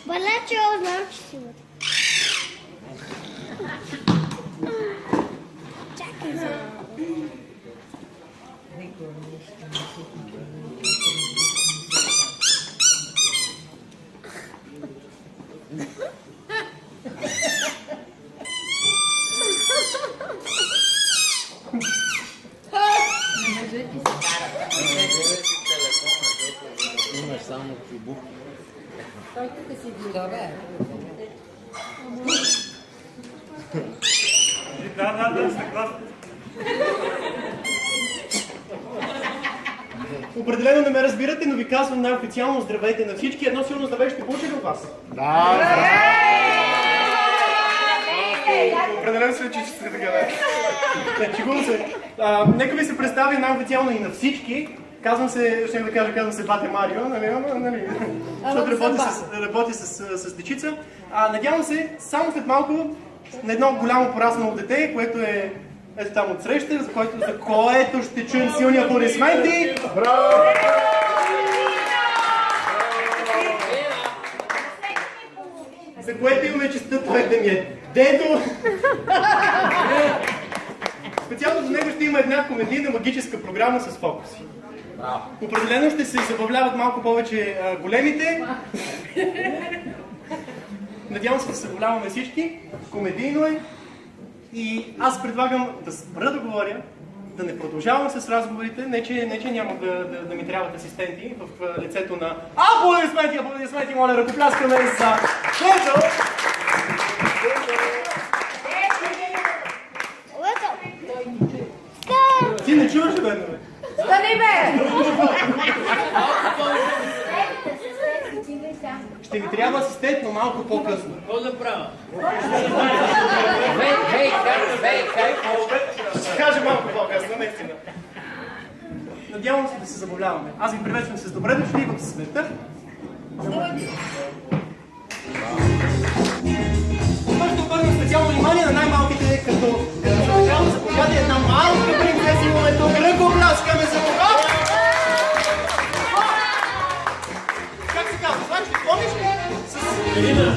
Балачо, знам, че си вътре. Чакай за... Имаш само кибук. Той тук си добре. Да, съгласен. Определено не ме разбирате, но ви казвам най-официално здравейте на всички. Едно силно здравей ще получи ли от вас? Да! Определено се че сте така. Не, чегувам се. Нека ви се представя най-официално и на всички. Казвам се Бате Марио, нали? Защото работи с дечица. Надявам се, само след малко на едно голямо пораснало дете, което е ето там отсреща, за което ще чуем силни аплодисменти. Браво! За което имаме честта той да ми е дедо. Специално за него ще има една комедийна магическа програма с фокуси. Определено ще се забавляват малко повече големите. Надявам се да се забавляваме всички. Комедийно е. И аз предлагам да спра да говоря, да не продължавам с разговорите, не че няма да ми трябват асистенти в лицето на аплодисменти, моля, ръкопляскаме за Дедо! Ти не чуваш ли, бе? Стани, бе! Ще ви трябва асистент, но малко по-късно. Какво да правя? Ще кажа малко по-късно, наистина. Надявам се да се забавляваме. Аз ви приветствам с добре дошли в света. Ще обърна специално внимание на най-малките, като трябва да заповяда една малка принцеса. Имаме тук ръкопляскаме за това. Как се казва? Значи, помниш ли? Ирина!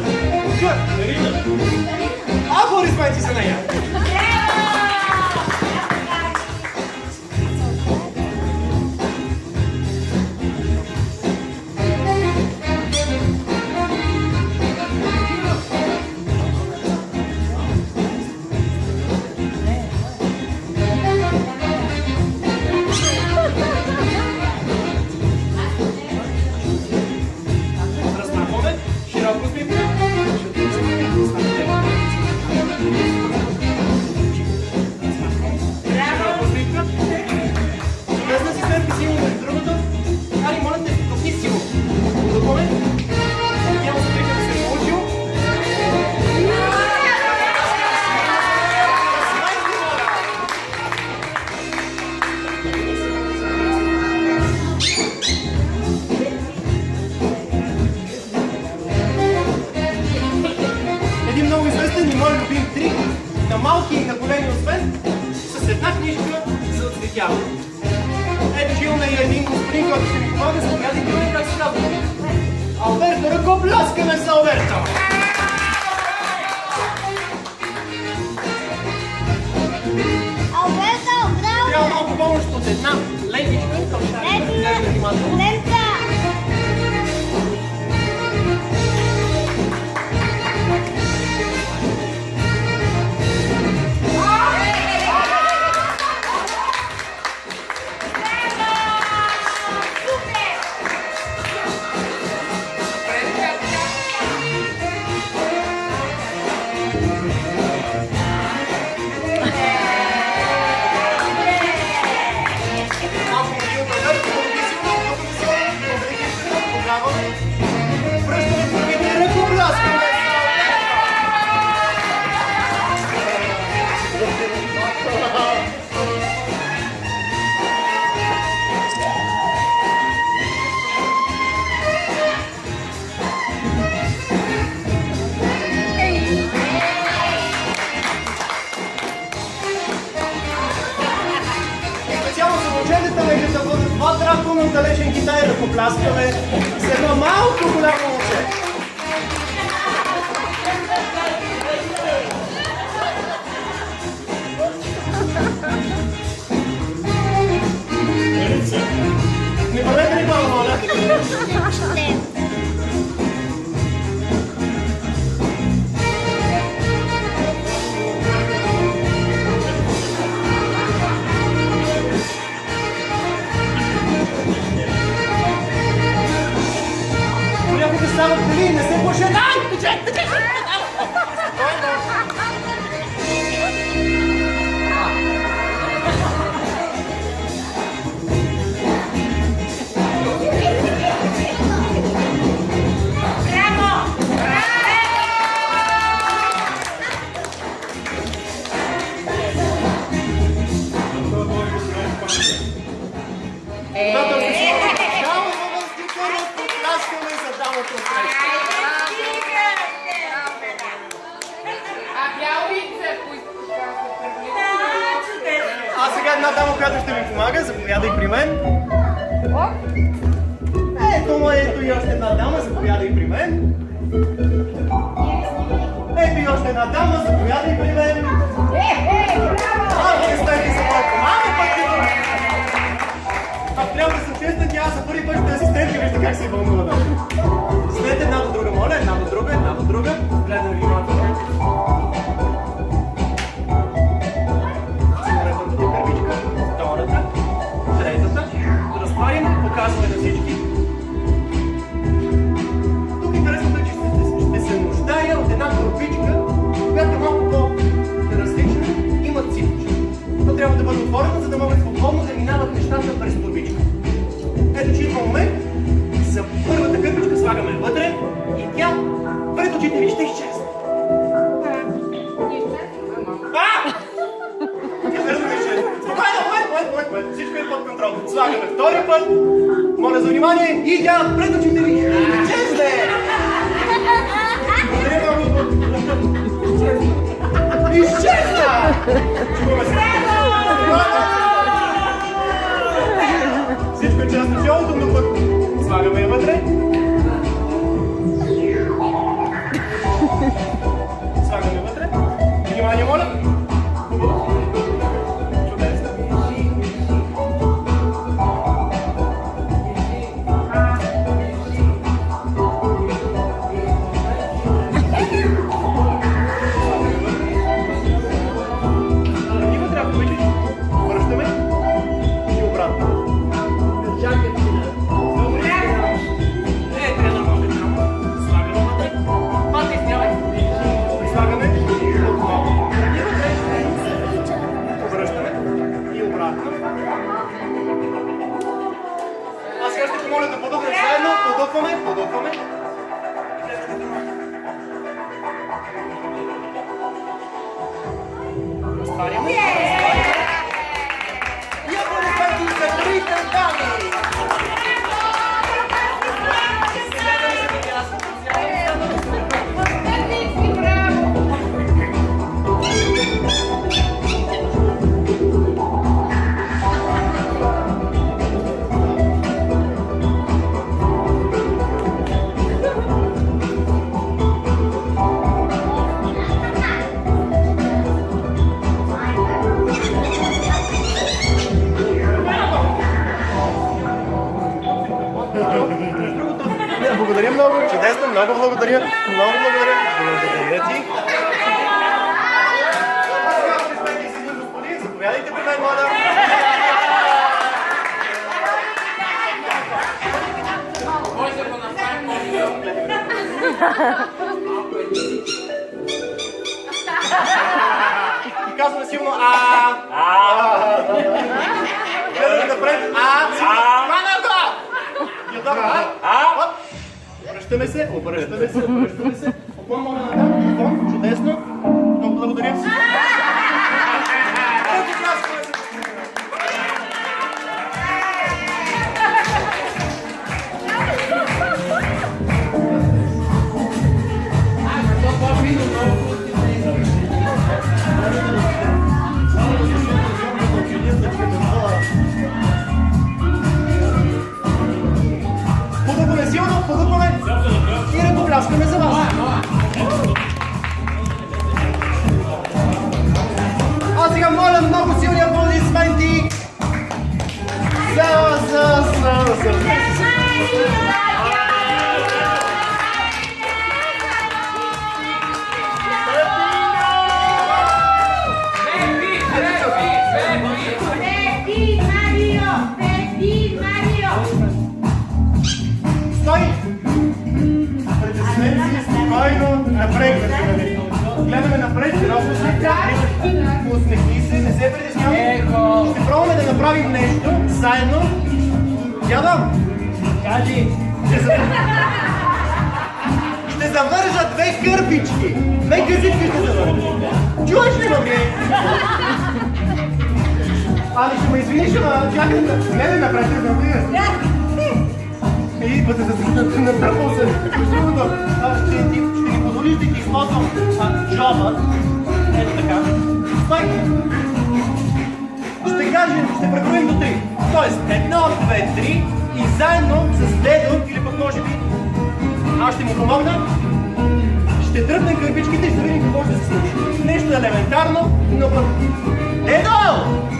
Ирина! Аплодисменти за нея! Размахваме, широко усмивка. Широко усмивка. Без асистентки си имаме другото. Али, моля те, топни силно. Готове? Надявам се, трика да се е получил. Един много известен и мой любим трик на малки и на големи освен с една книжка за оцветяване. Ето, че имаме и един господин, който ще ми помага, заповядайте и как се казва. Алберто, ръкопляскаме за Алберто! Алберто, браво! Трябва малко помощ от една лентичка, към шарика. Лента! Далечен Китай ръкопляскаме с едно малко голямо момче. по-малко от среща. А бялица, които А сега една дама, която ще ми помага, заповядай при мен. Ето и още една дама, заповядай при мен. Ето и още една дама, заповядай при мен. Вие станете за малко мама, пък като... Ако трябва да съм честна, тя за първи път ще асистентка, вижте как се вълнува. Седете една до друга, моля, една до друга. Гледам внимателно. Първата кърпичка, втората, третата. Разтваряме, показваме на всички. Тук интересното е, че ще се нуждая от една турбичка, която е малко по-различна, има цифричка. То трябва да бъде отворена, за да могат свободно да минават нещата през турбичка. Ето, че идва момент, за първата кърпичка слагаме вътре и тя пред очите ви ще изчезне. Спокойно, всичко е под контрол. Слагаме втори път. Моля за внимание и тя пред очите ви изчезне. Изчезна! Чуваме се. Всичко е част на шоуто, но пък слагаме я вътре. Слагаме вътре. Внимание, моля. Чудесно. Връщаме и обратно. Слагаме вътре. Слагаме отново. Връщаме и обратно. Аз сега ще помоля да подухнем заедно. Подухваме. Разтваряме. И аплодисменти за трите дами! Благодаря много, чудесно, много благодаря. Благодаря ти. Господин, заповядайте при мен, моля. Може да го направим по-добре. И казваме силно Гледаме напред. И отдава Обръщаме се. Поклон, моля, натам. Поклон, чудесно. Много благодаря. Подухваме силно, и ръкопляскаме за вас. А сега моля много силни аплодисменти за спокойно, напред. Гледаме напред, усмехни се, не се притеснявай. Ще пробваме да направим нещо заедно. Дядо! Кажи! Ще завържа две кърпички. Две кърпички ще завържа. Чуваш ли ме? Ами ще ме извиниш, ама чакай да гледай напред, да влизаш. И пътя да натръпал се. Между другото, ще ни позволиш да ти използвам джоба. Ето така. Стой! Ще преброим до 3. Тоест, 1, 2, 3 и заедно с дедо, или пък може би аз ще му помогна, ще дръпнем кърпичките и ще видим какво ще се случи. Нещо елементарно, но пък... Дедо!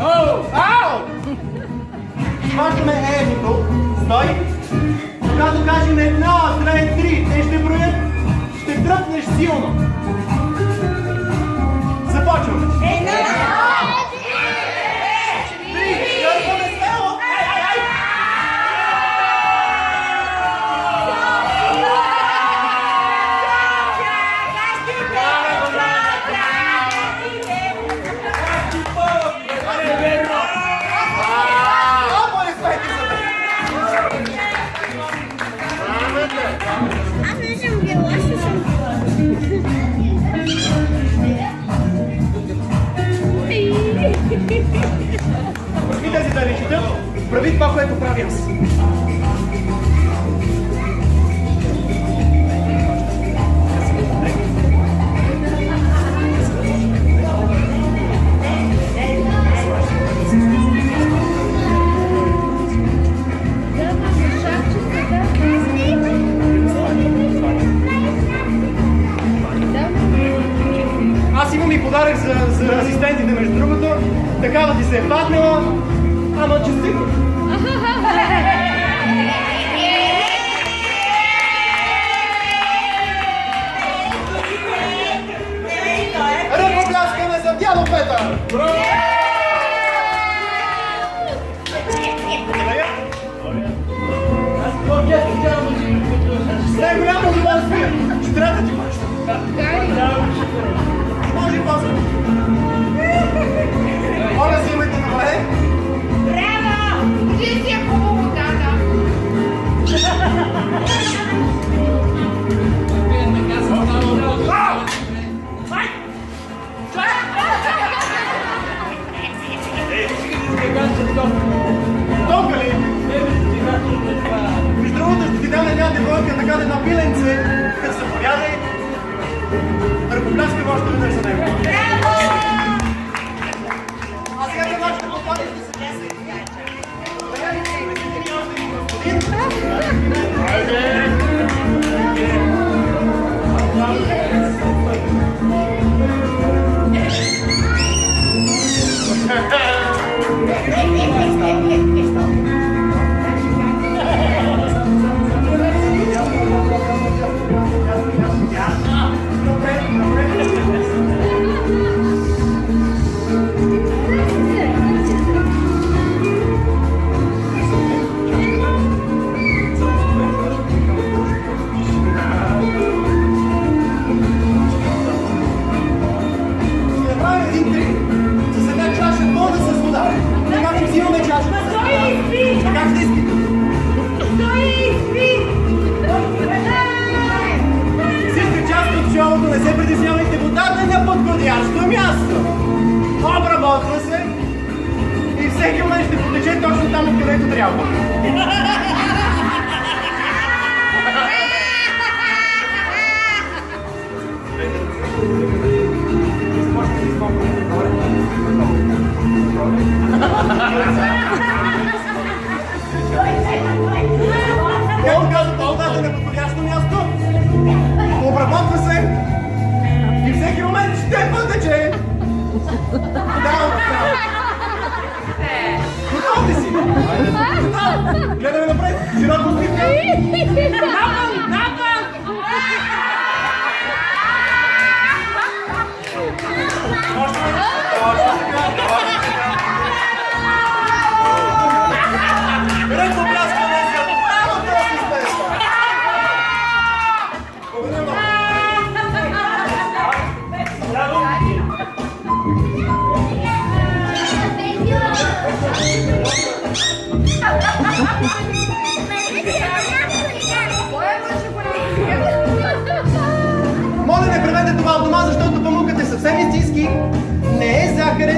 Ау! Хващаме ето. Стой! Когато кажем 1, 2, 3, те ще броят, ще дръпнеш силно. Започваме. 1, 2, 3, дърпаме смело. Аз не съм била, ще съм. И тези даричета, прави това, което правя аз. Аз имам и подарък за асистентите, между другото. Такава ти се е паднала, ама честито. Ръкопляскаме за дядо Петър! С най-голямо удоволствие! Ще трябва да ти плаща. Може и после. Моля, взимайте добре. Браво! Ти си е хубаво, дада. Толка ли? Между другото, ще ти дам една девойка, така да на пиленце, като се повядай. Ръкопляскам още веднъж за него. А сега към нашите компании ще се присъединят. Не се притеснявайте, водата е на подходящо място. Обработва се и всеки момент ще потече точно там, откъдето трябва. Какво казва, водата е на подходящо място? Обработва се и всеки момент ще потече. Готов ли си? Готов! Гледаме напред! Широко усмивка! Навън! Навън! Още ръкопляскаме за правото асистента! Моля, не правете това от дома, защото памукът е съвсем истински. Не е захарен.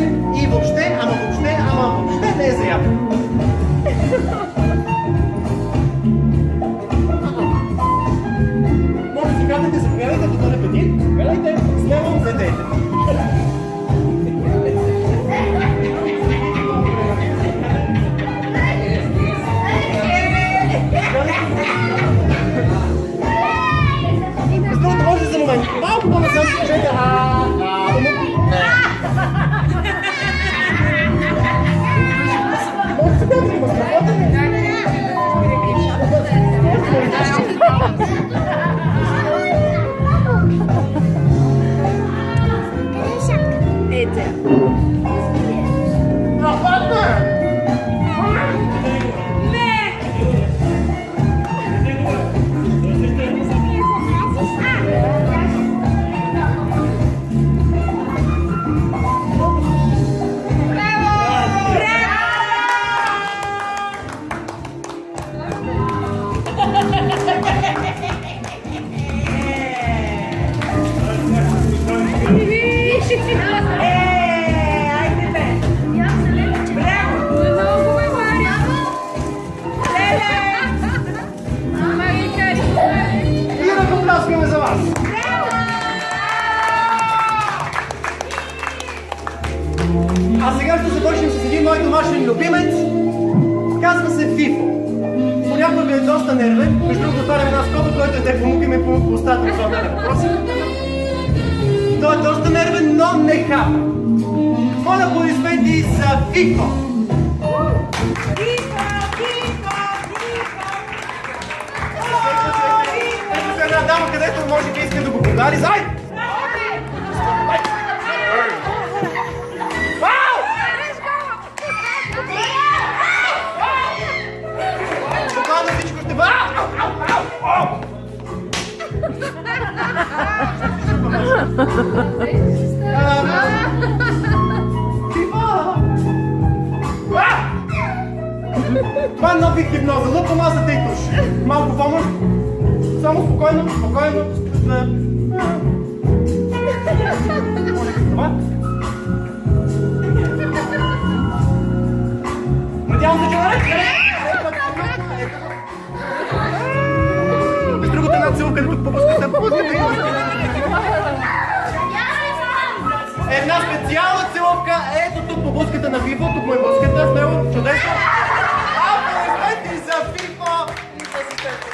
домашен любимец, казва се Фифо. Понякога е доста нервен, между другото отварям една скоба, който е помога ми по устата на това да въпроси. Той е доста нервен, но не хапа. Моля аплодисменти за Фифо! Ето се една дама, където може би иска да го подари. Зай! Буквално всичко ще бъде. Това е нов вид хипноза. Лъпа масата и туш. Малко помощ. Само спокойно, спокойно. Надявам се, че наред. Без другата една целка, тук попуската. Една специална целовка. Ето тук по буската на Фифо. Тук му е буската. Смело, чудесно. Аплодисменти за Фифо и за асистента.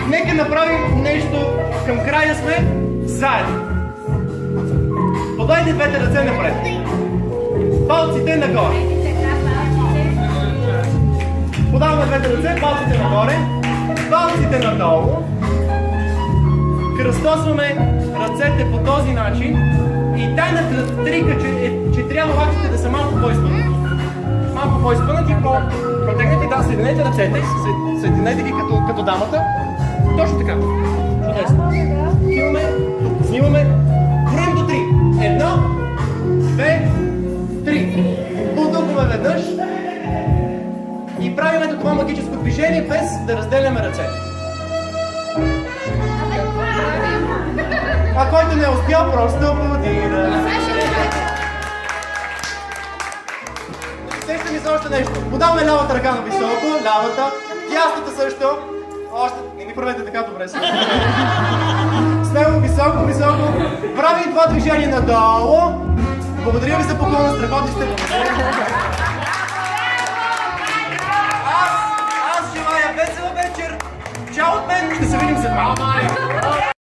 Нека направим нещо. Към края сме заедно. Подайте двете ръце напред. Палците нагоре. Подаваме двете ръце, палците нагоре, палците надолу. Кръстосваме ръцете по този начин и тайната трика, че трябва лактите да са малко по-изпънати. Малко по-изпънати, протегнете, да, съединете ръцете, съединете ги като дамата. Точно така. Чудесно. Снимаме. Броим до 3. Едно, две, три. Подухваме веднъж и правим ето това магическо движение без да разделяме ръцете. А който не е успял, просто аплодира. Сеща ми за още нещо. Подаваме лявата ръка на високо, лявата, дясната също. Още, не ми правете така добре сега. Смело, високо, високо. Правим това движение надолу. Благодаря ви за поклона, страхотни сте. Аз желая весела вечер. Чао от мен, ще се видим за 2 май.